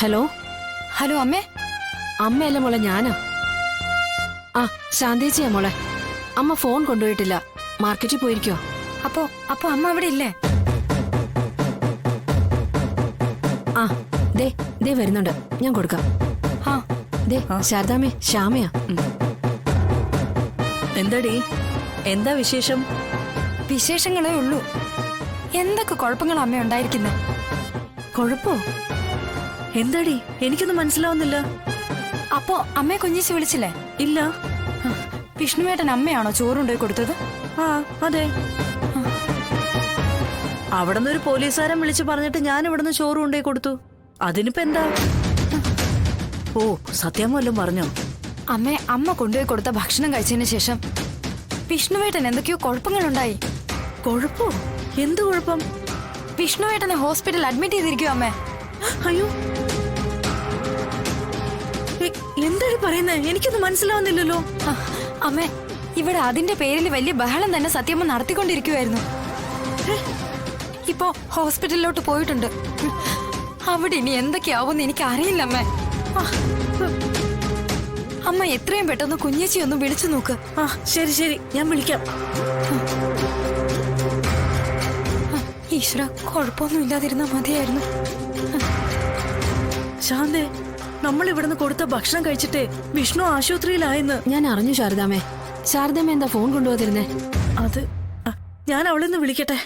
Hello hello അമ്മേ. അമ്മയല്ല മോളെ, ഞാനാ. ആ ശാന്തേച്ചിയാ മോളെ. അമ്മ ഫോൺ കൊണ്ടുപോയിട്ടില്ല, മാർക്കറ്റിൽ പോയിരിക്കോ. അപ്പൊ അമ്മ അവിടെ ഇല്ലേ? ആ ദേ ദേ വരുന്നുണ്ട്, ഞാൻ കൊടുക്കാം. ആ ദേ ശാരദാമ്മേ, ശ്യാമയാ. എന്താടി, എന്താ വിശേഷം? വിശേഷങ്ങളേ ഉള്ളൂ. എന്തൊക്കെ കുഴപ്പങ്ങളാ അമ്മ ഉണ്ടായിരിക്കുന്നേ? കൊഴപ്പോ? എന്താടി, എനിക്കൊന്നും മനസ്സിലാവുന്നില്ല. അപ്പോ അമ്മയെ കുഞ്ഞിച്ച് വിളിച്ചില്ലേ? ഇല്ല. വിഷ്ണുവേട്ടൻ അമ്മയാണോ ചോറുണ്ടായി കൊടുത്തത്? ആ അതെ. അവിടുന്ന് ഒരു പോലീസുകാരൻ വിളിച്ചു പറഞ്ഞിട്ട് ഞാൻ ഇവിടുന്ന് ചോറ് കൊണ്ടുപോയി കൊടുത്തു. അതിനിപ്പോ എന്താ? ഓ, സത്യം വല്ലതും പറഞ്ഞോ? അമ്മ കൊണ്ടുപോയി കൊടുത്ത ഭക്ഷണം കഴിച്ചതിന് ശേഷം വിഷ്ണുവേട്ടൻ എന്തൊക്കെയോ കുഴപ്പങ്ങളുണ്ടായി. കൊഴപ്പോ? എന്ത് കുഴപ്പം? വിഷ്ണുവേട്ടനെ ഹോസ്പിറ്റലിൽ അഡ്മിറ്റ് ചെയ്തിരിക്കുവോ അമ്മേ. അയ്യോ, എന്തായി പറയുന്നേ? എനിക്കൊന്നും മനസ്സിലാവുന്നില്ലല്ലോ. അമ്മേ, ഇവിടെ അതിന്റെ പേരിൽ വലിയ ബഹളം തന്നെ സത്യമ്മ നടത്തിക്കൊണ്ടിരിക്കുവായിരുന്നു. ഇപ്പോ ഹോസ്പിറ്റലിലോട്ട് പോയിട്ടുണ്ട്. അവിടെ ഇനി എന്തൊക്കെയാവുമെന്ന് എനിക്ക് അറിയില്ല അമ്മേ. അമ്മ എത്രയും പെട്ടെന്ന് കുഞ്ഞേച്ചി ഒന്ന് വിളിച്ചു നോക്ക്. ആ ശരി ശരി, ഞാൻ വിളിക്കാം. ഈശ്വര, കുഴപ്പമൊന്നും ഇല്ലാതിരുന്നാ മതിയായിരുന്നു. ശാന്തേ, നമ്മൾ ഇവിടുന്ന് കൊടുത്ത ഭക്ഷണം കഴിച്ചിട്ടേ വിഷ്ണു ആശുപത്രിയിലായെന്ന് ഞാൻ അറിഞ്ഞു ശാരദാമ്മേ. ശാരദാമ്മ എന്താ ഫോൺ കൊണ്ടുപോതിരുന്നേ? അത് ഞാൻ അവളെ ഒന്ന് വിളിക്കട്ടെ.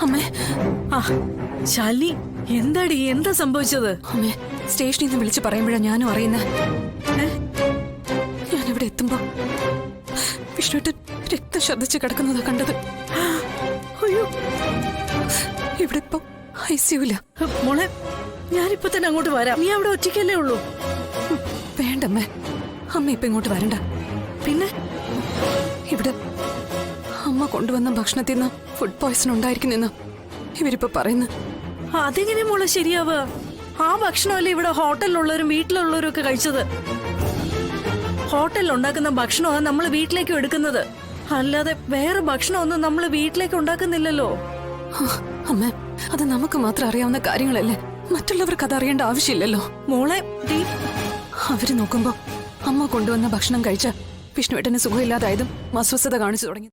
അമ്മേ, ശാലിനി, എന്താടി, എന്താ സംഭവിച്ചത്? അമ്മേ, സ്റ്റേഷനിൽ നിന്ന് വിളിച്ച് പറയുമ്പോഴാണ് ഞാനും അറിയുന്നത്. ഞാനിവിടെ എത്തുമ്പോ വിഷ്ണുവേട്ടൻ രക്തം ഛർദ്ദിച്ച് കിടക്കുന്നതാ കണ്ടത്. അയ്യോ, ഇവിടെ ഇപ്പൊ ഐസിയുല. മോളെ, ഞാനിപ്പോ തന്നെ അങ്ങോട്ട് വരാം. നീ അവിടെ ഒറ്റയ്ക്കല്ലേ ഉള്ളൂ? വേണ്ടമ്മേ, അമ്മ ഇപ്പൊ ഇങ്ങോട്ട് വരണ്ട. പിന്നെ ഇവിടെ അമ്മ കൊണ്ടുവന്ന ഭക്ഷണത്തിൽ നിന്ന് ഫുഡ് പോയ്സൺ ഉണ്ടായിരിക്കുന്നെന്ന് ഇവരിപ്പോ പറയുന്നു. അതെങ്ങനെ മോളെ ശരിയാവുക? ആ ഭക്ഷണമല്ലേ ഇവിടെ ഹോട്ടലിലുള്ളവരും വീട്ടിലുള്ളവരും ഒക്കെ കഴിച്ചത്. ഹോട്ടലിൽ ഉണ്ടാക്കുന്ന ഭക്ഷണമാണ് നമ്മൾ വീട്ടിലേക്ക് എടുക്കുന്നത്, അല്ലാതെ വേറെ ഭക്ഷണമൊന്നും നമ്മൾ വീട്ടിലേക്ക് ഉണ്ടാക്കുന്നില്ലല്ലോ. അമ്മ, അത് നമുക്ക് മാത്രം അറിയാവുന്ന കാര്യങ്ങളല്ലേ, മറ്റുള്ളവർക്ക് അത് അറിയേണ്ട ആവശ്യമില്ലല്ലോ. മോളെ, അവര് നോക്കുമ്പോ അമ്മ കൊണ്ടുവന്ന ഭക്ഷണം കഴിച്ച വിഷ്ണുവേട്ടന് സുഖമില്ലാതായതും അസ്വസ്ഥത കാണിച്ചു തുടങ്ങി.